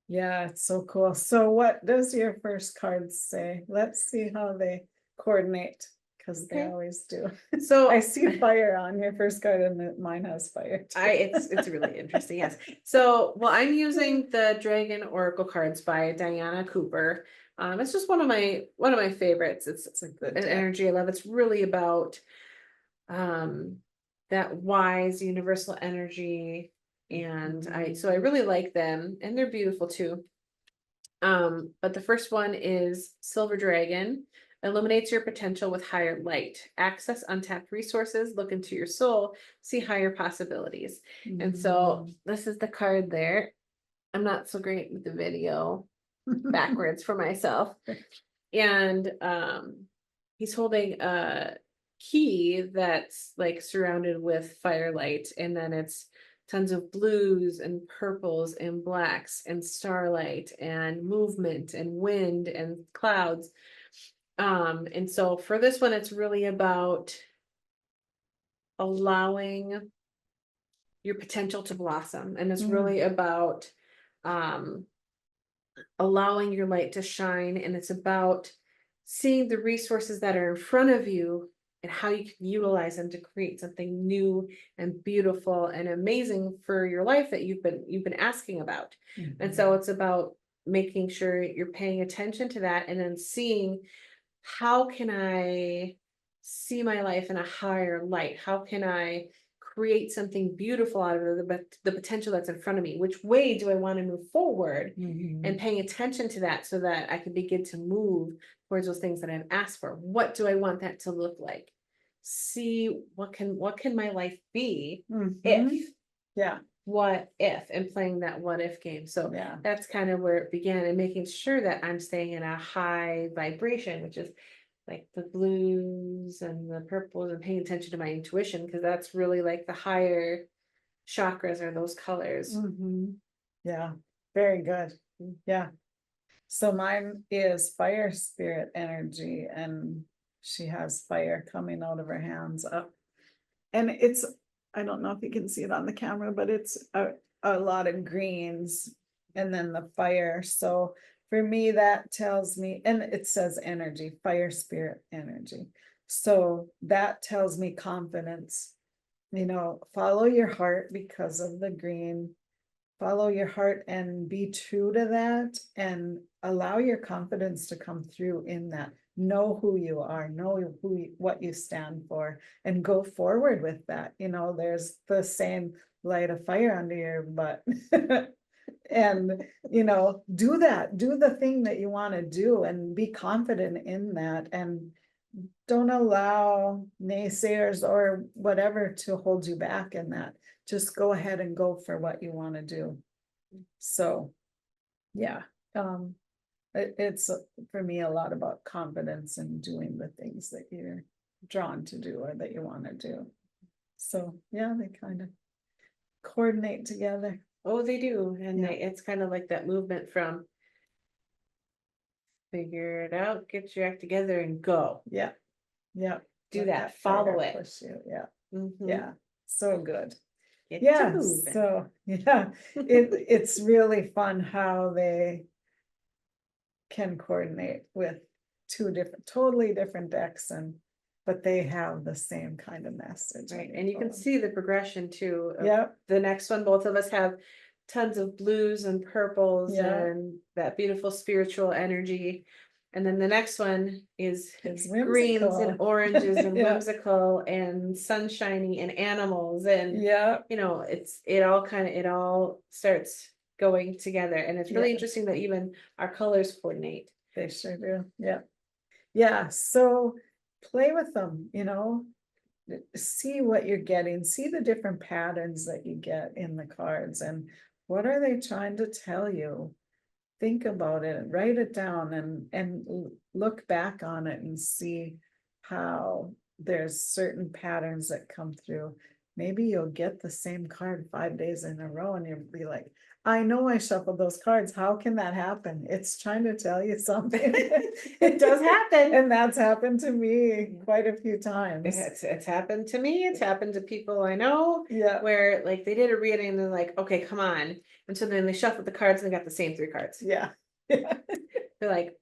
[SPEAKER 2] It's so cool. So what does your first card say? Let's see how they coordinate, because they always do.
[SPEAKER 1] So
[SPEAKER 2] I see fire on your first card, and mine has fire too.
[SPEAKER 1] It's really interesting. Yes. So, well, I'm using the Dragon Oracle cards by Diana Cooper. It's just one of my favorites. It's an energy I love. It's really about that wise universal energy, and I really like them, and they're beautiful too. But the first one is Silver Dragon. Illuminates your potential with higher light. Access untapped resources, look into your soul, see higher possibilities. And so this is the card there. I'm not so great with the video backwards for myself. And he's holding a key that's like surrounded with firelight, and then it's tons of blues and purples and blacks and starlight and movement and wind and clouds. And so for this one, it's really about allowing your potential to blossom. And it's really about allowing your light to shine. And it's about seeing the resources that are in front of you and how you can utilize them to create something new and beautiful and amazing for your life that you've been asking about. And so it's about making sure you're paying attention to that, and then seeing, how can I see my life in a higher light? How can I create something beautiful out of the potential that's in front of me? Which way do I want to move forward? And paying attention to that so that I can begin to move towards those things that I've asked for. What do I want that to look like? See what can my life be if what if, and playing that what if game. So that's kind of where it began, and making sure that I'm staying in a high vibration, which is like the blues and the purples and paying attention to my intuition, because that's really like the higher chakras are those colors.
[SPEAKER 2] Yeah, very good. Yeah. So mine is fire spirit energy, and she has fire coming out of her hands up. And it's, I don't know if you can see it on the camera, but it's a lot of greens and then the fire. So for me, that tells me, and it says energy, fire spirit energy. So that tells me confidence. Follow your heart because of the green. Follow your heart and be true to that, and allow your confidence to come through in that. Know who you are, know what you stand for, and go forward with that. There's the same light a fire under your butt. And, do that, do the thing that you want to do and be confident in that, and don't allow naysayers or whatever to hold you back in that. Just go ahead and go for what you want to do. So, yeah, it's for me a lot about confidence and doing the things that you're drawn to do or that you want to do. So, yeah, they kind of coordinate together.
[SPEAKER 1] Oh, they do. And
[SPEAKER 2] Yeah.
[SPEAKER 1] it's kind of like that movement from figure it out, get your act together and go.
[SPEAKER 2] Yeah, yeah.
[SPEAKER 1] Do
[SPEAKER 2] Let
[SPEAKER 1] that, follow
[SPEAKER 2] fire
[SPEAKER 1] it.
[SPEAKER 2] push you. Yeah,
[SPEAKER 1] Mhm.
[SPEAKER 2] yeah, so good.
[SPEAKER 1] Get to
[SPEAKER 2] Yeah,
[SPEAKER 1] moving.
[SPEAKER 2] so, yeah, it's really fun how they can coordinate with two totally different decks, but they have the same kind of message.
[SPEAKER 1] Right, and you can see the progression too.
[SPEAKER 2] Yeah,
[SPEAKER 1] The next one, both of us have tons of blues and purples
[SPEAKER 2] Yeah.
[SPEAKER 1] and that beautiful spiritual energy. And then the next one is
[SPEAKER 2] It's
[SPEAKER 1] greens and
[SPEAKER 2] whimsical.
[SPEAKER 1] oranges and
[SPEAKER 2] Yeah.
[SPEAKER 1] whimsical and sunshiny and animals, and
[SPEAKER 2] Yeah,
[SPEAKER 1] it all starts going together. And it's really
[SPEAKER 2] Yeah.
[SPEAKER 1] interesting that even our colors coordinate.
[SPEAKER 2] they sure do. Yeah, yeah, so play with them, see what you're getting, see the different patterns that you get in the cards, and what are they trying to tell you. Think about it, write it down, and look back on it and see how there's certain patterns that come through. Maybe you'll get the same card 5 days in a row and you'll be like, I know I shuffled those cards. How can that happen? It's trying to tell you something.
[SPEAKER 1] It does happen.
[SPEAKER 2] And that's happened to me quite a few times.
[SPEAKER 1] It's happened to me. It's happened to people I know.
[SPEAKER 2] Yeah.
[SPEAKER 1] Where like they did a reading and they're like, okay, come on. And so then they shuffled the cards and they got the same 3 cards.
[SPEAKER 2] Yeah.
[SPEAKER 1] They're like,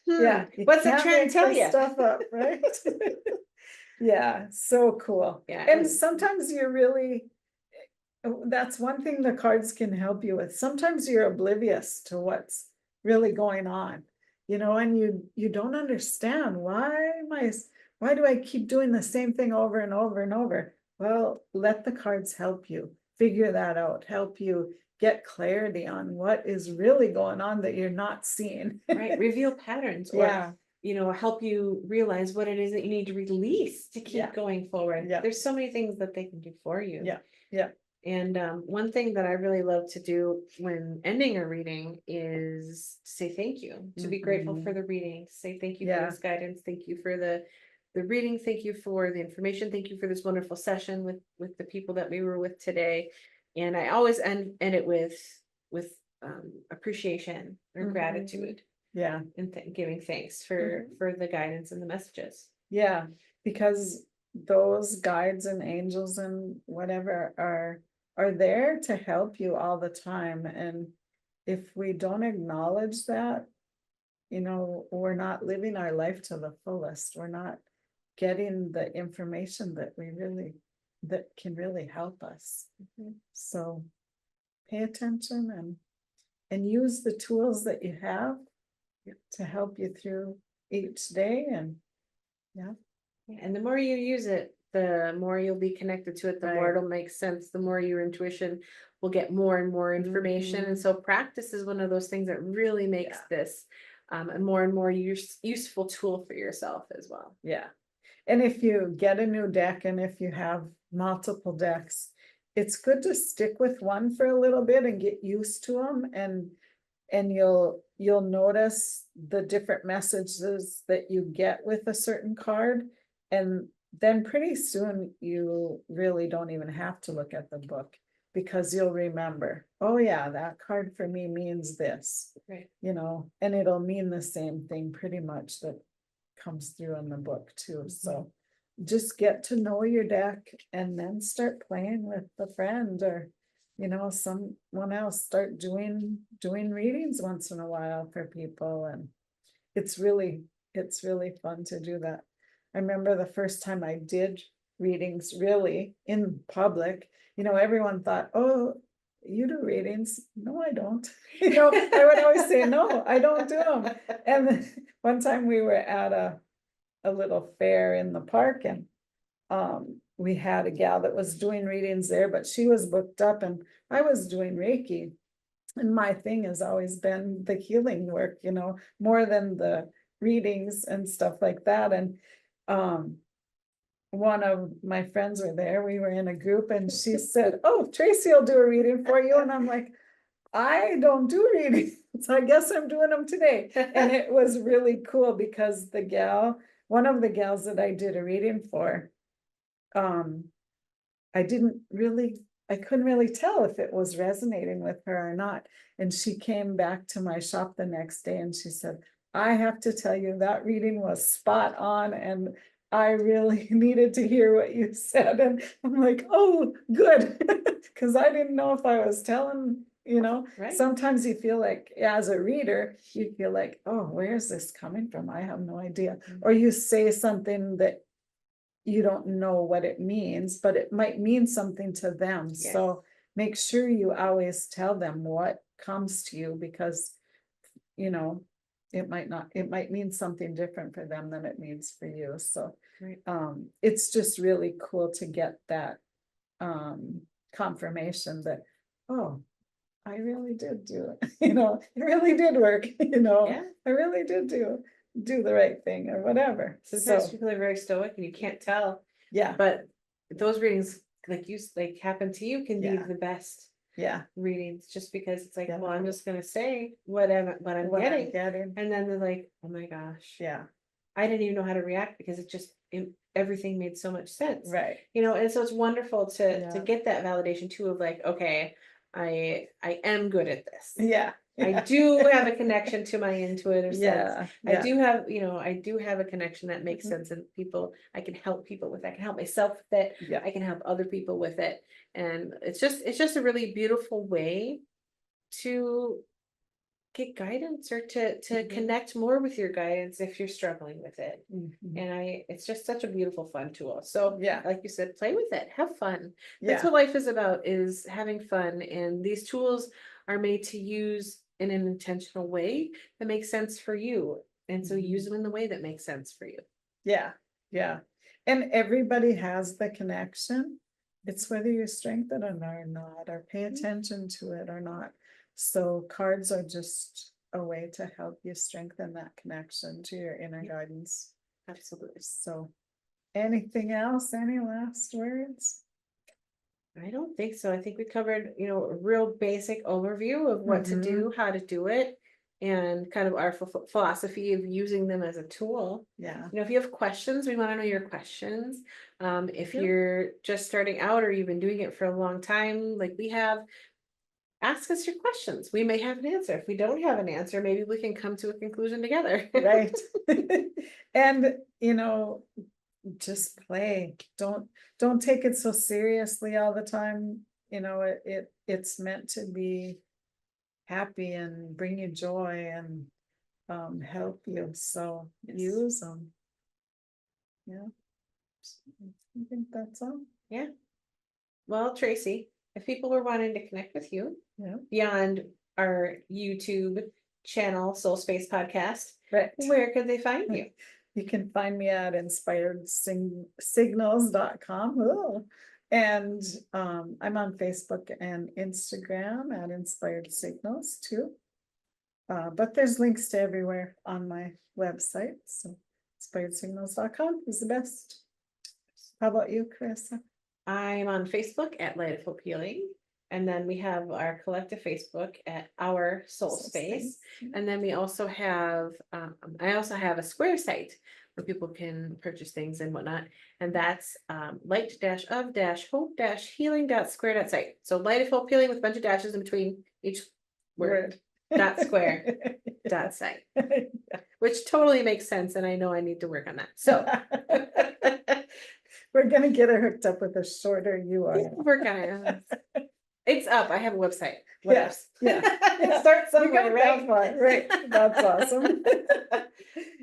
[SPEAKER 2] Yeah.
[SPEAKER 1] What's it trying to tell you?
[SPEAKER 2] Stuff up, right? Yeah, so cool.
[SPEAKER 1] Yeah.
[SPEAKER 2] And sometimes you're really, that's one thing the cards can help you with. Sometimes you're oblivious to what's really going on, and you don't understand why do I keep doing the same thing over and over and over? Well, let the cards help you figure that out, help you get clarity on what is really going on that you're not seeing.
[SPEAKER 1] Right, reveal patterns, or
[SPEAKER 2] Yeah.
[SPEAKER 1] help you realize what it is that you need to release to keep
[SPEAKER 2] Yeah.
[SPEAKER 1] going forward.
[SPEAKER 2] Yeah.
[SPEAKER 1] There's so many things that they can do for you.
[SPEAKER 2] Yeah. Yeah.
[SPEAKER 1] And one thing that I really love to do when ending a reading is to say thank you, to be grateful for the reading, to say thank you for
[SPEAKER 2] Yeah.
[SPEAKER 1] this guidance, thank you for the reading, thank you for the information, thank you for this wonderful session with the people that we were with today. And I always end it with appreciation or gratitude.
[SPEAKER 2] Yeah.
[SPEAKER 1] And giving thanks for the guidance and the messages.
[SPEAKER 2] Yeah, because those guides and angels and whatever are there to help you all the time. And if we don't acknowledge that, we're not living our life to the fullest. We're not getting the information that can really help us. So pay attention and use the tools that you have to help you through each day. And
[SPEAKER 1] and the more you use it, the more you'll be connected to it, the more it'll make sense, the more your intuition will get more and more information. And so practice is one of those things that really makes this a more and more useful tool for yourself as well.
[SPEAKER 2] Yeah. And if you get a new deck, and if you have multiple decks, it's good to stick with one for a little bit and get used to them, and and you'll notice the different messages that you get with a certain card. And then pretty soon you really don't even have to look at the book, because you'll remember, oh yeah, that card for me means this,
[SPEAKER 1] Right.
[SPEAKER 2] and it'll mean the same thing pretty much that comes through in the book too. So just get to know your deck and then start playing with a friend, or someone else. Start doing readings once in a while for people, and it's really fun to do that. I remember the first time I did readings really in public, everyone thought, oh, you do readings. No, I don't. I would always say, no, I don't do them. And then one time we were at a little fair in the park, and we had a gal that was doing readings there, but she was booked up and I was doing Reiki. And my thing has always been the healing work, more than the readings and stuff like that. And one of my friends were there, we were in a group, and she said, oh, Tracy will do a reading for you. And I'm like, I don't do readings, so I guess I'm doing them today. And it was really cool because one of the gals that I did a reading for, I couldn't really tell if it was resonating with her or not. And she came back to my shop the next day and she said, I have to tell you, that reading was spot on, and I really needed to hear what you said. And I'm like, oh, good. Because I didn't know if I was telling,
[SPEAKER 1] Right.
[SPEAKER 2] sometimes you feel like, as a reader, you feel like, oh, where's this coming from? I have no idea. Or you say something that you don't know what it means, but it might mean something to them.
[SPEAKER 1] Yes.
[SPEAKER 2] So make sure you always tell them what comes to you, because, it might mean something different for them than it means for you. So,
[SPEAKER 1] Right.
[SPEAKER 2] It's just really cool to get that, confirmation that, oh, I really did do it, it really did work,
[SPEAKER 1] Yeah.
[SPEAKER 2] I really did do the right thing or whatever.
[SPEAKER 1] Sometimes
[SPEAKER 2] So,
[SPEAKER 1] people are very stoic and you can't tell,
[SPEAKER 2] yeah,
[SPEAKER 1] but those readings, like happen to you, can be
[SPEAKER 2] Yeah.
[SPEAKER 1] the best
[SPEAKER 2] yeah.
[SPEAKER 1] readings, just because it's like,
[SPEAKER 2] Yeah.
[SPEAKER 1] well, I'm just gonna say what I'm
[SPEAKER 2] What I'm
[SPEAKER 1] getting,
[SPEAKER 2] getting.
[SPEAKER 1] and then they're like, oh my gosh,
[SPEAKER 2] Yeah,
[SPEAKER 1] I didn't even know how to react, because everything made so much sense.
[SPEAKER 2] right.
[SPEAKER 1] And so it's wonderful to
[SPEAKER 2] Yeah.
[SPEAKER 1] get that validation too, of like, okay, I am good at this.
[SPEAKER 2] Yeah.
[SPEAKER 1] I do have a connection to my intuitive sense.
[SPEAKER 2] Yeah.
[SPEAKER 1] I
[SPEAKER 2] Yeah.
[SPEAKER 1] do have a connection that makes
[SPEAKER 2] Mhm.
[SPEAKER 1] sense, and people, I can help people with, I can help myself with it.
[SPEAKER 2] Yeah.
[SPEAKER 1] I can help other people with it. And it's just a really beautiful way to get guidance, or to
[SPEAKER 2] Mhm.
[SPEAKER 1] connect more with your guidance if you're struggling with it.
[SPEAKER 2] Mhm.
[SPEAKER 1] And it's just such a beautiful, fun tool. So
[SPEAKER 2] Yeah.
[SPEAKER 1] like you said, play with it, have fun. That's
[SPEAKER 2] Yeah.
[SPEAKER 1] what life is about, is having fun. And these tools are made to use in an intentional way that makes sense for you. And so
[SPEAKER 2] Mhm.
[SPEAKER 1] use them in the way that makes sense for you.
[SPEAKER 2] Yeah. Yeah. And everybody has the connection. It's whether you strengthen it or not, or pay attention to it or not. So cards are just a way to help you strengthen that connection to your inner guidance.
[SPEAKER 1] Absolutely.
[SPEAKER 2] So, anything else? Any last words?
[SPEAKER 1] I don't think so. I think we covered, a real basic overview of what to do, how to do it, and kind of our philosophy of using them as a tool.
[SPEAKER 2] Yeah.
[SPEAKER 1] If you have questions, we want to know your questions. If
[SPEAKER 2] Yep.
[SPEAKER 1] you're just starting out, or you've been doing it for a long time, like we have, ask us your questions. We may have an answer. If we don't have an answer, maybe we can come to a conclusion together.
[SPEAKER 2] Right. And, just play. Don't take it so seriously all the time. It's meant to be happy and bring you joy and help you. So
[SPEAKER 1] Yes.
[SPEAKER 2] use them. Yeah. I think that's all.
[SPEAKER 1] Yeah. Well, Tracy, if people were wanting to connect with you,
[SPEAKER 2] Yeah.
[SPEAKER 1] beyond our YouTube channel, SoulSpace Podcast,
[SPEAKER 2] Right.
[SPEAKER 1] where could they find you?
[SPEAKER 2] You can find me at inspiredsignals.com. Ooh. And I'm on Facebook and Instagram at Inspired Signals too. But there's links to everywhere on my website. So inspiredsignals.com is the best. How about you, Carissa?
[SPEAKER 1] I'm on Facebook at Light of Hope Healing, And then we have our collective Facebook at our SoulSpace. And then we also have, I also have a Square site where people can purchase things and whatnot. And that's light-of-hope-healing.square.site. So light of hope healing with a bunch of dashes in between each word. Dot square. Dot site. Which totally makes sense. And I know I need to work on that. So
[SPEAKER 2] we're gonna get her hooked up with a shorter URL.
[SPEAKER 1] work on it. It's up. I have a website.
[SPEAKER 2] Yes, yeah.
[SPEAKER 1] Start
[SPEAKER 2] We
[SPEAKER 1] somewhere,
[SPEAKER 2] got
[SPEAKER 1] right?
[SPEAKER 2] that far, right? That's awesome.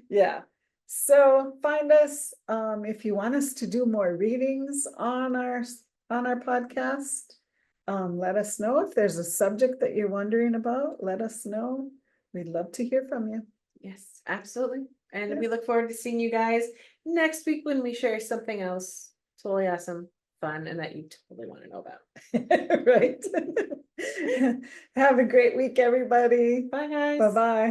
[SPEAKER 2] Yeah. So find us, if you want us to do more readings on our podcast. Let us know if there's a subject that you're wondering about. Let us know. We'd love to hear from you.
[SPEAKER 1] Yes, absolutely. And
[SPEAKER 2] Yeah.
[SPEAKER 1] we look forward to seeing you guys next week when we share something else totally awesome, fun, and that you totally want to know about.
[SPEAKER 2] Right. Have a great week, everybody.
[SPEAKER 1] Bye, guys.
[SPEAKER 2] Bye-bye.